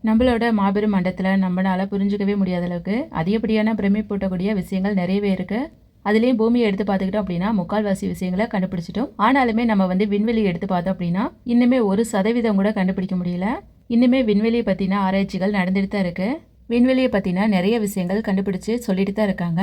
நம்மளோட மாபெரும் மண்டலத்தில் நம்மளால புரிஞ்சிக்கவே முடியாத அளவுக்கு அதிகப்படியான பிரமிப்பூட்டக்கூடிய விஷயங்கள் நிறையவே இருக்கு. அதுலேயும் பூமியை எடுத்து பார்த்துக்கிட்டோம் அப்படின்னா முக்கால்வாசி விஷயங்களை கண்டுபிடிச்சிட்டோம். ஆனாலுமே நம்ம விண்வெளியை எடுத்து பார்த்தோம் அப்படின்னா இன்னுமே 1% கூட கண்டுபிடிக்க முடியல. இன்னுமே விண்வெளியை பற்றின ஆராய்ச்சிகள் நடந்துட்டு தான் இருக்கு. விண்வெளியை பற்றின நிறைய விஷயங்கள் கண்டுபிடிச்சு சொல்லிட்டு தான் இருக்காங்க.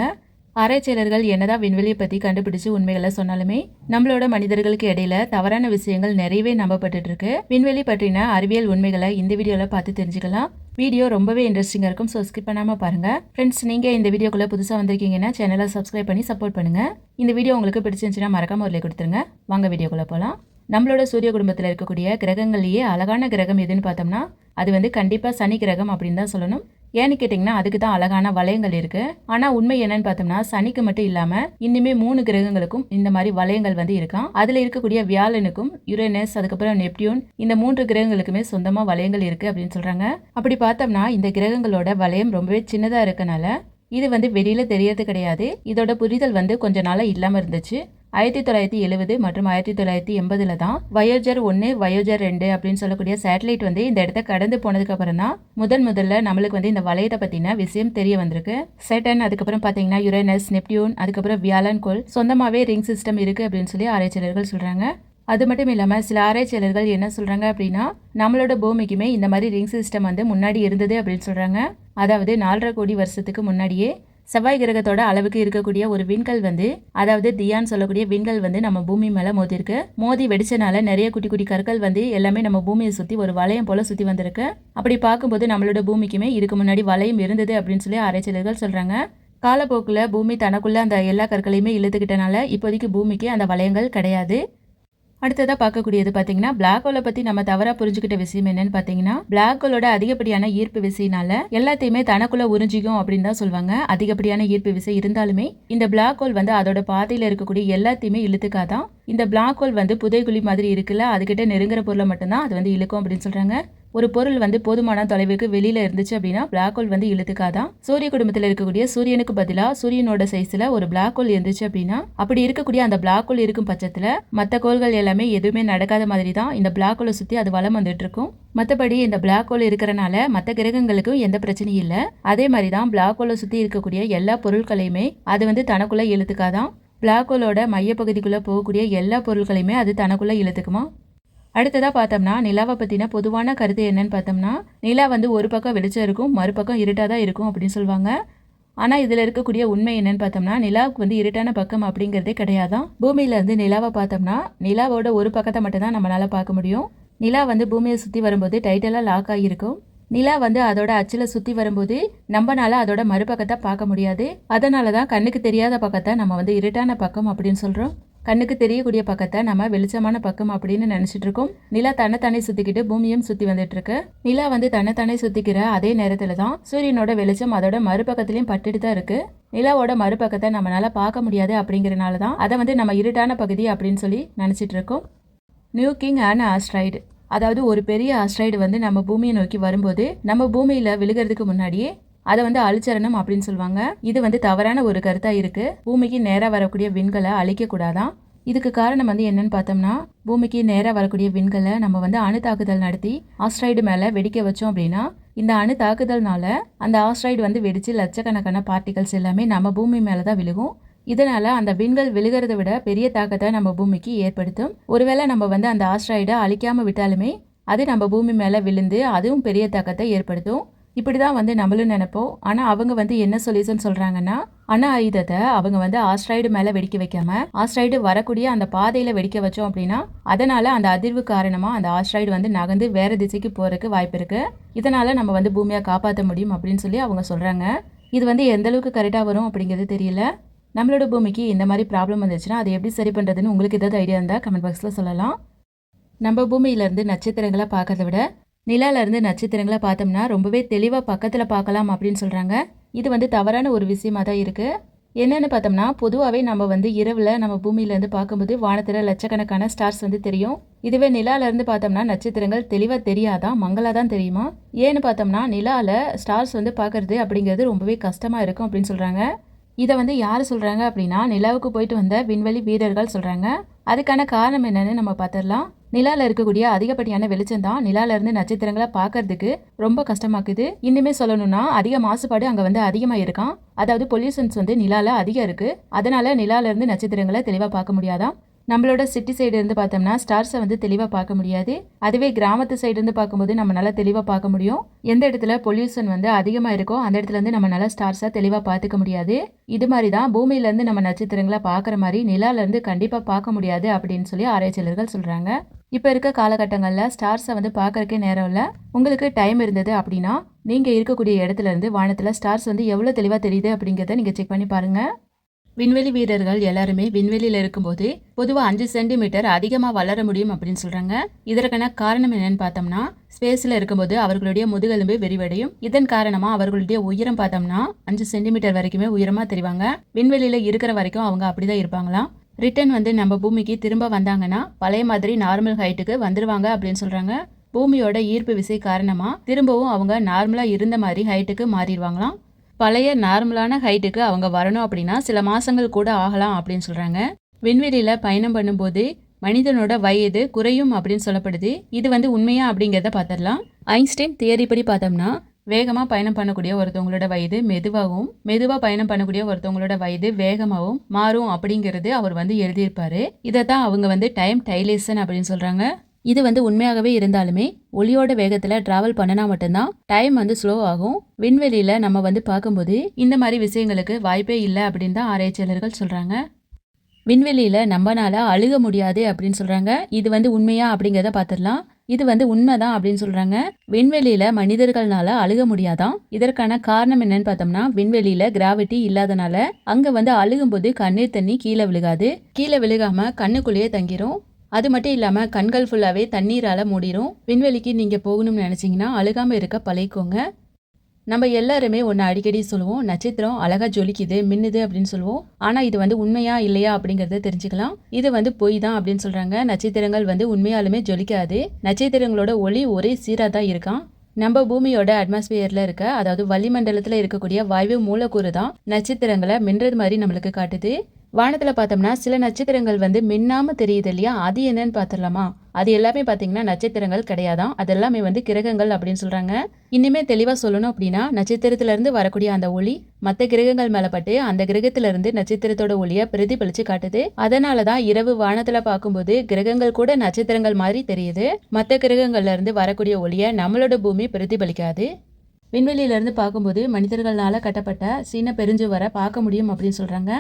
ஆராய்ச்சியாளர்கள் என்னதான் விண்வெளியை பற்றி கண்டுபிடிச்சு உண்மைகளை சொன்னாலுமே நம்மளோட மனிதர்களுக்கு இடையில தவறான விஷயங்கள் நிறையவே நம்பப்பட்டு இருக்கு. விண்வெளி பற்றின அறிவியல் உண்மைகளை இந்த வீடியோவில் பார்த்து தெரிஞ்சுக்கலாம். வீடியோ ரொம்பவே இன்ட்ரெஸ்டிங்காக இருக்கும். ஸோ ஸ்கிப் பண்ணாமல் பாருங்கள். ஃப்ரெண்ட்ஸ், நீங்கள் இந்த வீடியோக்குள்ளே புதுசாக வந்திருக்கீங்கன்னா சேனலை சப்ஸ்கிரைப் பண்ணி சப்போர்ட் பண்ணுங்கள். இந்த வீடியோ உங்களுக்கு பிடிச்சிருந்துச்சுன்னா மறக்காம ஒரு லைக் கொடுத்துருங்க. வாங்க வீடியோக்குள்ளே போகலாம். நம்மளோட சூரிய குடும்பத்தில் இருக்கக்கூடிய கிரகங்கள்லேயே அழகான கிரகம் எதுன்னு பார்த்தோம்னா அது கண்டிப்பாக சனி கிரகம் அப்படின்னு தான் சொல்லணும். ஏன்னு கேட்டிங்கன்னா அதுக்கு தான் அழகான வளையங்கள் இருக்குது. ஆனால் உண்மை என்னன்னு பார்த்தோம்னா சனிக்கு மட்டும் இல்லாமல் இன்னுமே 3 கிரகங்களுக்கும் இந்த மாதிரி வளையங்கள் இருக்கான். அதில் இருக்கக்கூடிய வியாழனுக்கும் யுரேனஸ் அதுக்கப்புறம் நெப்டியூன் இந்த 3 கிரகங்களுக்குமே சொந்தமாக வளையங்கள் இருக்குது அப்படின்னு சொல்கிறாங்க. அப்படி பார்த்தோம்னா இந்த கிரகங்களோட வளையம் ரொம்பவே சின்னதாக இருக்கனால இது வெளியில் தெரியறது கிடையாது. இதோட புரிதல் கொஞ்ச நாளாக இல்லாமல் இருந்துச்சு. 1970 மற்றும் 1980 தான் வயோஜர் 1 வயோஜர் 2 அப்படின்னு சொல்லக்கூடிய சேட்டலைட் இந்த இடத்த கடந்து போனதுக்கு அப்புறம் தான் முதல்ல நம்மளுக்கு இந்த வளையத்தை பத்தின விஷயம் தெரிய வந்திருக்கு. சேட்டன் அதுக்கப்புறம் பாத்தீங்கன்னா யுரேனஸ் நெப்டியூன் அதுக்கப்புறம் வியாழன் கோள் சொந்தமாவே ரிங் சிஸ்டம் இருக்கு அப்படின்னு சொல்லி ஆராய்ச்சியாளர்கள் சொல்றாங்க. அது மட்டும் இல்லாமல் சில ஆராய்ச்சியாளர்கள் என்ன சொல்றாங்க அப்படின்னா நம்மளோட பூமிக்குமே இந்த மாதிரி ரிங் சிஸ்டம் முன்னாடி இருந்தது அப்படின்னு சொல்றாங்க. அதாவது 4.5 கோடி வருஷத்துக்கு முன்னாடியே செவ்வாய் கிரகத்தோட அளவுக்கு இருக்கக்கூடிய ஒரு விண்கல் அதாவது தியான் சொல்லக்கூடிய விண்கல் நம்ம பூமி மேல மோதிருக்கு. மோதி வெடிச்சனால நிறைய குட்டி குட்டி கற்கள் எல்லாமே நம்ம பூமியை சுத்தி ஒரு வளையம் போல சுத்தி வந்திருக்கு. அப்படி பார்க்கும்போது நம்மளோட பூமிக்குமே இதுக்கு முன்னாடி வளையம் இருந்தது அப்படின்னு சொல்லி ஆராய்ச்சியாளர்கள் சொல்றாங்க. காலப்போக்கில் பூமி தனக்குள்ள அந்த எல்லா கற்களையுமே இழுத்துக்கிட்டனால இப்போதைக்கு பூமிக்கு அந்த வளையங்கள் கிடையாது. அடுத்ததாக பார்க்கக்கூடியது பார்த்தீங்கன்னா பிளாக் ஹோலை பற்றி நம்ம தவறாக புரிஞ்சுக்கிட்ட விஷயம் என்னன்னு பார்த்தீங்கன்னா பிளாக் ஹோலோட அதிகப்படியான ஈர்ப்பு விசையினால எல்லாத்தையுமே தனக்குள்ள உறிஞ்சிக்கும் அப்படின்னு தான் சொல்லுவாங்க. அதிகப்படியான ஈர்ப்பு விசை இருந்தாலுமே இந்த பிளாக் ஹோல் அதோட பாதையில் இருக்கக்கூடிய எல்லாத்தையுமே இழுத்துக்காதான். இந்த பிளாக் ஹோல் புதைகுழி மாதிரி இருக்குல்ல, அதுக்கிட்ட நெருங்குற பொருளை மட்டும்தான் அது இழுக்கும் அப்படின்னு சொல்றாங்க. ஒரு பொருள் போதுமான தொலைவுக்கு வெளியில இருந்துச்சு அப்படின்னா பிளாக் ஹோல் இழுத்துக்காதான். சூரிய குடும்பத்தில் இருக்கக்கூடிய சூரியனுக்கு பதிலாக சூரியனோட சைஸ்ல ஒரு பிளாக் ஹோல் இருந்துச்சு அப்படின்னா அப்படி இருக்கக்கூடிய அந்த பிளாக் ஹோல் இருக்கும் பட்சத்துல மற்ற கோள்கள் எல்லாமே எதுவுமே நடக்காத மாதிரி தான் இந்த பிளாக் ஹோலை சுத்தி அது வலம் வந்துட்டு இருக்கும். மற்றபடி இந்த பிளாக் ஹோல் இருக்கிறனால மற்ற கிரகங்களுக்கும் எந்த பிரச்சனையும் இல்லை. அதே மாதிரி தான் பிளாக் ஹோலை சுத்தி இருக்கக்கூடிய எல்லா பொருட்களையுமே அது தனக்குள்ள இழுத்துக்காதான். பிளாக் ஹோலோட மையப்பகுதிக்குள்ள போகக்கூடிய எல்லா பொருட்களையுமே அது தனக்குள்ள இழுத்துக்குமா. அடுத்ததாக பார்த்தோம்னா நிலாவை பற்றின பொதுவான கருத்து என்னன்னு பார்த்தோம்னா நிலா ஒரு பக்கம் வெளிச்சம் இருக்கும், மறுபக்கம் இருட்டாக தான் இருக்கும் அப்படின்னு சொல்லுவாங்க. ஆனால் இதில் இருக்கக்கூடிய உண்மை என்னன்னு பார்த்தோம்னா நிலாவுக்கு இருட்டான பக்கம் அப்படிங்கிறதே கிடையாதான். பூமியிலேருந்து நிலாவை பார்த்தோம்னா நிலாவோட ஒரு பக்கத்தை மட்டும்தான் நம்மளால் பார்க்க முடியும். நிலா பூமியை சுற்றி வரும்போது டைட்டலாக லாக் ஆகியிருக்கும். நிலா அதோட அச்சில் சுற்றி வரும்போது நம்மனால அதோட மறுபக்கத்தை பார்க்க முடியாது. அதனால தான் கண்ணுக்கு தெரியாத பக்கத்தை நம்ம இருட்டான பக்கம் அப்படின்னு சொல்கிறோம். கண்ணுக்கு தெரியக்கூடிய பக்கத்தை நம்ம வெளிச்சமான பக்கம் அப்படின்னு நினைச்சிட்டு இருக்கோம். நிலா தன்னைத்தானே சுத்திக்கிட்டு பூமியும் சுத்தி வந்துட்டு இருக்கு. நிலா தன்னைத்தானே சுத்திக்கிற அதே நேரத்துல தான் சூரியனோட வெளிச்சம் அதோட மறுபக்கத்திலையும் பட்டுட்டு தான் இருக்கு. நிலாவோட மறுபக்கத்தை நம்மளால பார்க்க முடியாது அப்படிங்கறனால தான் அதை நம்ம இருட்டான பகுதி அப்படின்னு சொல்லி நினைச்சிட்டு இருக்கோம். நியூ கிங் அண்ட் ஆஸ்ட்ராய்டு, அதாவது ஒரு பெரிய ஆஸ்ட்ராய்டு நம்ம பூமியை நோக்கி வரும்போது நம்ம பூமியில விழுகிறதுக்கு முன்னாடியே அதை அழிச்சரணும் அப்படின்னு சொல்லுவாங்க. இது தவறான ஒரு கருத்தா இருக்கு. பூமிக்கு நேரா வரக்கூடிய விண்களை அழிக்க கூடாதான். இதுக்கு காரணம் என்னன்னு பார்த்தோம்னா பூமிக்கு நேரா வரக்கூடிய விண்களை நம்ம அணு தாக்குதல் நடத்தி ஆஸ்ட்ராய்டு மேல வெடிக்க வச்சோம் அப்படின்னா இந்த அணு தாக்குதல்னால அந்த ஆஸ்ட்ராய்டு வெடிச்சு லட்சக்கணக்கான பார்ட்டிகல்ஸ் எல்லாமே நம்ம பூமி மேலதான் விழுகும். இதனால அந்த விண்கள் விழுகிறத விட பெரிய தாக்கத்தை நம்ம பூமிக்கு ஏற்படுத்தும். ஒருவேளை நம்ம அந்த ஆஸ்ட்ராய்டை அழிக்காம விட்டாலுமே அது நம்ம பூமி மேல விழுந்து அதுவும் பெரிய தாக்கத்தை ஏற்படுத்தும். இப்படிதான் நம்மளும் நினைப்போம். ஆனா அவங்க என்ன சொல்யூஷன் சொல்றாங்கன்னா அணு ஆயுதத்தை அவங்க ஆஸ்ட்ராய்டு மேல வெடிக்க வைக்காம ஆஸ்ட்ராய்டு வரக்கூடிய அந்த பாதையில வெடிக்க வச்சோம் அப்படின்னா அதனால அந்த அதிர்வு காரணமா அந்த ஆஸ்ட்ராய்டு நகர்ந்து வேற திசைக்கு போறதுக்கு வாய்ப்பு இருக்கு. இதனால நம்ம பூமியை காப்பாற்ற முடியும் அப்படின்னு சொல்லி அவங்க சொல்றாங்க. இது எந்த அளவுக்கு கரெக்டா வரும் அப்படிங்கிறது தெரியல. நம்மளோட பூமிக்கு இந்த மாதிரி ப்ராப்ளம் வந்துச்சுன்னா அதை எப்படி சரி பண்றதுன்னு உங்களுக்கு ஏதாவது ஐடியா இருந்தால் கமெண்ட் பாக்ஸ்ல சொல்லலாம். நம்ம பூமியிலேருந்து நட்சத்திரங்களை பார்க்கறத விட நிலாவிலேருந்து நட்சத்திரங்களை பார்த்தோம்னா ரொம்பவே தெளிவாக பக்கத்தில் பார்க்கலாம் அப்படின்னு சொல்கிறாங்க. இது தவறான ஒரு விஷயமா தான் இருக்குது. என்னென்னு பார்த்தோம்னா பொதுவாகவே நம்ம இரவில் நம்ம பூமியிலேருந்து பார்க்கும்போது வானத்தில் லட்சக்கணக்கான ஸ்டார்ஸ் தெரியும். இதுவே நிலாவிலேருந்து பார்த்தோம்னா நட்சத்திரங்கள் தெளிவாக தெரியாதான், மங்களாக தான் தெரியுமா. ஏன்னு பார்த்தோம்னா நிலாவில் ஸ்டார்ஸ் பார்க்கறது அப்படிங்கிறது ரொம்பவே கஷ்டமாக இருக்கும் அப்படின்னு சொல்கிறாங்க. இதை யார் சொல்கிறாங்க அப்படின்னா நிலாவுக்கு போயிட்டு வந்த விண்வெளி வீரர்கள் சொல்கிறாங்க. அதுக்கான காரணம் என்னன்னு நம்ம பார்த்துடலாம். நிலால இருக்கக்கூடிய அதிகப்படியான வெளிச்சம் தான் நிலால இருந்து நட்சத்திரங்களை பார்க்கறதுக்கு ரொம்ப கஷ்டமாக்குது. இன்னுமே சொல்லணும்னா அதிக மாசுபாடு அங்க வந்து அதிகமா இருக்கான். அதாவது பொல்யூஷன்ஸ் வந்து நிலால அதிகம் இருக்கு. அதனால நிலால இருந்து நட்சத்திரங்களை தெளிவா பார்க்க முடியாதான். நம்மளோட சிட்டி சைடு இருந்து பார்த்தோம்னா ஸ்டார்ஸை வந்து தெளிவாக பார்க்க முடியாது. அதுவே கிராமத்து சைடு இருந்து பார்க்கும்போது நம்ம நல்லா தெளிவாக பார்க்க முடியும். எந்த இடத்துல பொல்யூஷன் வந்து அதிகமாக இருக்கோ அந்த இடத்துல இருந்து நம்ம நல்லா ஸ்டார்ஸை தெளிவாக பார்த்துக்க முடியாது. இது மாதிரி தான் பூமியிலேருந்து நம்ம நட்சத்திரங்களை பார்க்குற மாதிரி நிலாலேருந்து கண்டிப்பாக பார்க்க முடியாது அப்படின்னு சொல்லி ஆராய்ச்சியாளர்கள் சொல்கிறாங்க. இப்போ இருக்க காலகட்டங்களில் ஸ்டார்ஸை வந்து பார்க்கறக்கே நேரம் இல்லை. உங்களுக்கு டைம் இருந்தது அப்படின்னா நீங்கள் இருக்கக்கூடிய இடத்துல இருந்து வானத்தில் ஸ்டார்ஸ் வந்து எவ்வளோ தெளிவாக தெரியுது அப்படிங்கிறத நீங்கள் செக் பண்ணி பாருங்கள். விண்வெளி வீரர்கள் எல்லாருமே விண்வெளியில் இருக்கும்போது பொதுவாக 5 சென்டிமீட்டர் அதிகமாக வளர முடியும் அப்படின்னு சொல்கிறாங்க. இதற்கான காரணம் என்னன்னு பார்த்தோம்னா ஸ்பேஸில் இருக்கும்போது அவர்களுடைய முதுகெலும்பு விரிவடையும். இதன் காரணமாக அவர்களுடைய உயரம் பார்த்தோம்னா 5 சென்டிமீட்டர் வரைக்குமே உயரமாக தெரிவாங்க. விண்வெளியில் இருக்கிற வரைக்கும் அவங்க அப்படிதான் இருப்பாங்களாம். ரிட்டர்ன் வந்து நம்ம பூமிக்கு திரும்ப வந்தாங்கன்னா பழைய மாதிரி நார்மல் ஹைட்டுக்கு வந்துடுவாங்க அப்படின்னு சொல்கிறாங்க. பூமியோட ஈர்ப்பு விசை காரணமாக திரும்பவும் அவங்க நார்மலாக இருந்த மாதிரி ஹைட்டுக்கு மாறிடுவாங்களாம். பழைய நார்மலான ஹைட்டுக்கு அவங்க வரணும் அப்படின்னா சில மாதங்கள் கூட ஆகலாம் அப்படின்னு சொல்கிறாங்க. விண்வெளியில் பயணம் பண்ணும்போது மனிதனோட வயது குறையும் அப்படின்னு சொல்லப்படுது. இது வந்து உண்மையா அப்படிங்கிறத பார்த்துடலாம். ஐன்ஸ்டைன் தியரி படி பார்த்தோம்னா வேகமாக பயணம் பண்ணக்கூடிய ஒருத்தவங்களோட வயது மெதுவாக பயணம் பண்ணக்கூடிய ஒருத்தவங்களோட வயது வேகமாகவும் மாறும் அப்படிங்கிறது அவர் வந்து எழுதியிருப்பாரு. இதை தான் அவங்க வந்து டைம் டைலேஷன் அப்படின்னு சொல்கிறாங்க. இது வந்து உண்மையாகவே இருந்தாலுமே ஒளியோட வேகத்தில் டிராவல் பண்ணினா மட்டும்தான் டைம் வந்து ஸ்லோ ஆகும். விண்வெளியில் நம்ம வந்து பார்க்கும்போது இந்த மாதிரி விஷயங்களுக்கு வாய்ப்பே இல்லை அப்படின்னு தான் ஆராய்ச்சியாளர்கள் சொல்கிறாங்க. விண்வெளியில் நம்மனால அழுக முடியாது அப்படின்னு சொல்கிறாங்க. இது வந்து உண்மையா அப்படிங்கிறத பார்த்துடலாம். இது வந்து உண்மைதான் அப்படின்னு சொல்கிறாங்க. விண்வெளியில் மனிதர்களால அழுக முடியாதான். இதற்கான காரணம் என்னன்னு பார்த்தோம்னா விண்வெளியில் கிராவிட்டி இல்லாதனால அங்கே வந்து அழுகும்போது கண்ணீர் தண்ணி கீழே விழுகாது. கீழே விழுகாமல் கண்ணுக்குள்ளேயே தங்கிரும். அது மட்டும் இல்லாமல் கண்கள் ஃபுல்லாகவே தண்ணீரால் மூடிடும். விண்வெளிக்கு நீங்கள் போகணும்னு நினச்சிங்கன்னா அழுகாமல் இருக்க பழகிக்கோங்க. நம்ம எல்லாருமே ஒன்று அடிக்கடி சொல்லுவோம், நட்சத்திரம் அழகாக ஜொலிக்குது மின்னுது அப்படின்னு சொல்லுவோம். ஆனால் இது வந்து உண்மையா இல்லையா அப்படிங்கிறத தெரிஞ்சுக்கலாம். இது வந்து பொய் தான் அப்படின்னு சொல்கிறாங்க. நட்சத்திரங்கள் வந்து உண்மையாலுமே ஜொலிக்காது. நட்சத்திரங்களோட ஒளி ஒரே சீராக தான் இருக்கான். நம்ம பூமியோட அட்மாஸ்பியரில் இருக்க அதாவது வளிமண்டலத்தில் இருக்கக்கூடிய வாயு மூலக்கூறு தான் நட்சத்திரங்களை மின்றது மாதிரி நம்மளுக்கு காட்டுது. வானத்தில் பார்த்தோம்னா சில நட்சத்திரங்கள் வந்து மின்னாம தெரியுது இல்லையா, அது என்னன்னு பார்த்துடலாமா? அது எல்லாமே பார்த்தீங்கன்னா நட்சத்திரங்கள் கிடையாதான். அது எல்லாமே வந்து கிரகங்கள் அப்படின்னு சொல்கிறாங்க. இன்னுமே தெளிவாக சொல்லணும் அப்படின்னா நட்சத்திரத்திலேருந்து வரக்கூடிய அந்த ஒளி மற்ற கிரகங்கள் மேலே பட்டு அந்த கிரகத்திலேருந்து நட்சத்திரத்தோட ஒளியை பிரதிபலித்து காட்டுது. அதனால தான் இரவு வானத்தில் பார்க்கும்போது கிரகங்கள் கூட நட்சத்திரங்கள் மாதிரி தெரியுது. மற்ற கிரகங்கள்லேருந்து வரக்கூடிய ஒளியை நம்மளோட பூமி பிரதிபலிக்காது. விண்வெளியிலேருந்து பார்க்கும்போது மனிதர்களால் கட்டப்பட்ட சீன பெருஞ்சுவரை பார்க்க முடியும் அப்படின்னு சொல்கிறாங்க.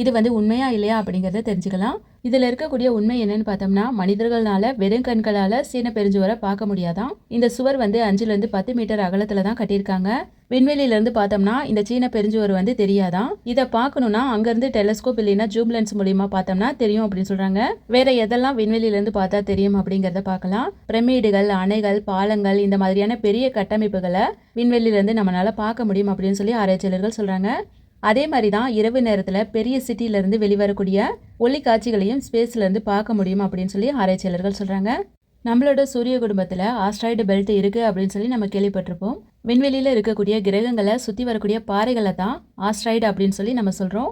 இது வந்து உண்மையா இல்லையா அப்படிங்கிறத தெரிஞ்சுக்கலாம். இதில் இருக்கக்கூடிய உண்மை என்னன்னு பார்த்தோம்னா மனிதர்களால் வெறும் கண்களால் சீன பெருஞ்சுவரை பார்க்க முடியாதான். இந்த சுவர் வந்து 5 to 10 மீட்டர் அகலத்தில் தான் கட்டியிருக்காங்க. விண்வெளியிலேருந்து பார்த்தோம்னா இந்த சீன பெருஞ்சுவர் வந்து தெரியாதான். இதை பார்க்கணுன்னா அங்கேருந்து டெலஸ்கோப் இல்லைன்னா ஜூம் லென்ஸ் மூலியமா பார்த்தோம்னா தெரியும் அப்படின்னு சொல்கிறாங்க. வேற எதெல்லாம் விண்வெளியிலேருந்து பார்த்தா தெரியும் அப்படிங்கிறத பார்க்கலாம். பிரமிடுகள், அணைகள், பாலங்கள் இந்த மாதிரியான பெரிய கட்டமைப்புகளை விண்வெளியிலேருந்து நம்மளால பார்க்க முடியும் அப்படின்னு சொல்லி ஆராய்ச்சியாளர்கள் சொல்கிறாங்க. அதே மாதிரி தான் இரவு நேரத்தில் பெரிய சிட்டியிலேருந்து வெளிவரக்கூடிய ஒளி காட்சிகளையும் ஸ்பேஸ்லேருந்து பார்க்க முடியும் அப்படின்னு சொல்லி ஆராய்ச்சியாளர்கள் சொல்கிறாங்க. நம்மளோட சூரிய குடும்பத்தில் ஆஸ்ட்ராய்டு பெல்ட் இருக்குது அப்படின்னு சொல்லி நம்ம கேள்விப்பட்டிருப்போம். விண்வெளியில் இருக்கக்கூடிய கிரகங்களை சுற்றி வரக்கூடிய பாறைகளை தான் ஆஸ்ட்ராய்டு அப்படின்னு சொல்லி நம்ம சொல்கிறோம்.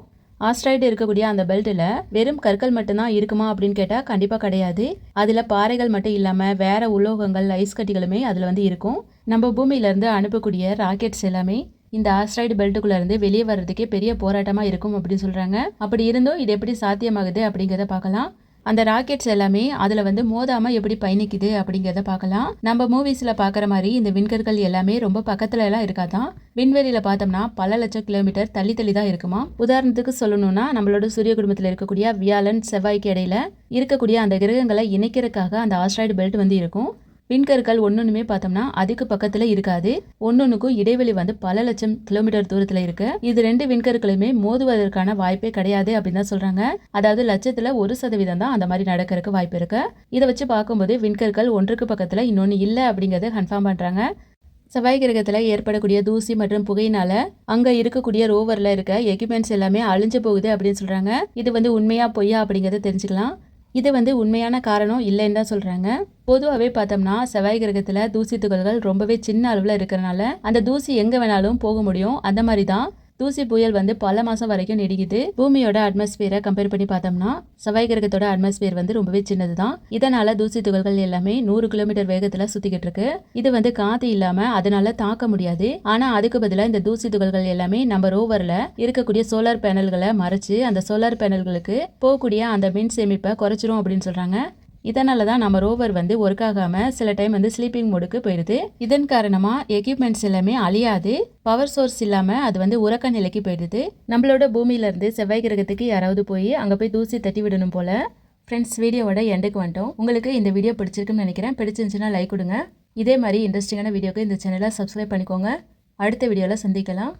ஆஸ்ட்ராய்டு இருக்கக்கூடிய அந்த பெல்ட்டில் வெறும் கற்கள் மட்டும்தான் இருக்குமா அப்படின்னு கேட்டால் கண்டிப்பாக கிடையாது. அதில் பாறைகள் மட்டும் இல்லாமல் வேற உலோகங்கள், ஐஸ் கட்டிகளுமே அதில் வந்து இருக்கும். நம்ம பூமியிலேருந்து அனுப்பக்கூடிய ராக்கெட்ஸ் எல்லாமே இந்த ஆஸ்ட்ராய்டு பெல்ட்டுக்குள்ளே இருந்து வெளியே வர்றதுக்கே பெரிய போராட்டமாக இருக்கும் அப்படின்னு சொல்கிறாங்க. அப்படி இருந்தும் இது எப்படி சாத்தியமாகுது அப்படிங்கிறத பார்க்கலாம். அந்த ராக்கெட்ஸ் எல்லாமே அதில் வந்து மோதாமல் எப்படி பயணிக்குது அப்படிங்கிறத பார்க்கலாம். நம்ம மூவிஸில் பார்க்குற மாதிரி இந்த விண்கற்கள் எல்லாமே ரொம்ப பக்கத்துல எல்லாம் இருக்காதான். விண்வெளியில் பார்த்தோம்னா பல லட்சம் கிலோமீட்டர் தள்ளி தள்ளி தான் இருக்குமா. உதாரணத்துக்கு சொல்லணும்னா நம்மளோட சூரிய குடும்பத்தில் இருக்கக்கூடிய வியாழன், செவ்வாய்க்கு இடையில இருக்கக்கூடிய அந்த கிரகங்களை இணைக்கிறதுக்காக அந்த ஆஸ்ட்ராய்டு பெல்ட் வந்து இருக்கும். விண்கற்கள் ஒன்னொன்னுமே பார்த்தோம்னா அதுக்கு பக்கத்துல இருக்காது. ஒன்னொன்னுக்கும் இடைவெளி வந்து பல லட்சம் கிலோமீட்டர் தூரத்துல இருக்கு. இது 2 விண்கற்களுமே மோதுவதற்கான வாய்ப்பே கிடையாது அப்படின்னு தான் சொல்றாங்க. அதாவது 1% தான் அந்த மாதிரி நடக்கிறதுக்கு வாய்ப்பு இருக்கு. இதை வச்சு பார்க்கும்போது விண்கற்கள் ஒன்றுக்கு பக்கத்துல இன்னொன்னு இல்லை அப்படிங்கறத கன்ஃபார்ம் பண்றாங்க. செவ்வாய் கிரகத்துல ஏற்படக்கூடிய தூசி மற்றும் புகையினால அங்க இருக்கக்கூடிய ரோவர்ல இருக்க எக்யூப்மெண்ட்ஸ் எல்லாமே அழிஞ்சு போகுது அப்படின்னு சொல்றாங்க. இது வந்து உண்மையா பொய்யா அப்படிங்கறத தெரிஞ்சுக்கலாம். இது வந்து உண்மையான காரணம் இல்லைன்னு தான் சொல்கிறாங்க. பொதுவாகவே பார்த்தோம்னா செவ்வாய் கிரகத்தில் தூசி துகள்கள் ரொம்பவே சின்ன அளவில் இருக்கிறனால அந்த தூசி எங்கே வேணாலும் போக முடியும். அந்த மாதிரி தான் தூசி புயல் வந்து பல மாசம் வரைக்கும் நீடிக்குது. பூமியோட அட்மாஸ்பியரை கம்பேர் பண்ணி பார்த்தோம்னா செவ்வாய் கிரகத்தோட அட்மாஸ்பியர் வந்து ரொம்பவே சின்னதுதான். இதனால தூசி துகள்கள் எல்லாமே 100 கிலோமீட்டர் வேகத்துல சுத்திக்கிட்டு இருக்கு. இது வந்து காத்து இல்லாம அதனால தாக்க முடியாது. ஆனா அதுக்கு பதிலா இந்த தூசி துகள்கள் எல்லாமே நம்ம ரோவர்ல இருக்கக்கூடிய சோலார் பேனல்களை மறைச்சு அந்த சோலார் பேனல்களுக்கு போகக்கூடிய அந்த மின் சேமிப்பை குறைச்சிரும் அப்படின்னு சொல்றாங்க. இதனால தான் நம்ம ரோவர் வந்து ஒர்க் ஆகாம சில டைம் வந்து ஸ்லீப்பிங் மோடுக்கு போயிடுது. இதன் காரணமா எக்யூப்மெண்ட்ஸ் எல்லாமே அழியாது. பவர் சோர்ஸ் இல்லாம அது வந்து உறக்க நிலைக்கு போயிடுது. நம்மளோட பூமியில இருந்து செவ்வாய் கிரகத்துக்கு யாராவது போய் அங்க போய் தூசி தட்டி விடணும் போல. ஃப்ரெண்ட்ஸ், வீடியோவோட எண்டுக்கு வந்துட்டோம். உங்களுக்கு இந்த வீடியோ பிடிச்சிருக்குன்னு நினைக்கிறேன். பிடிச்சிருந்துச்சுன்னா லைக் கொடுங்க. இதே மாதிரி இன்ட்ரெஸ்டிங்கான வீடியோக்கு இந்த சேனலை சப்ஸ்கிரைப் பண்ணிக்கோங்க. அடுத்த வீடியோவில் சந்திக்கலாம்.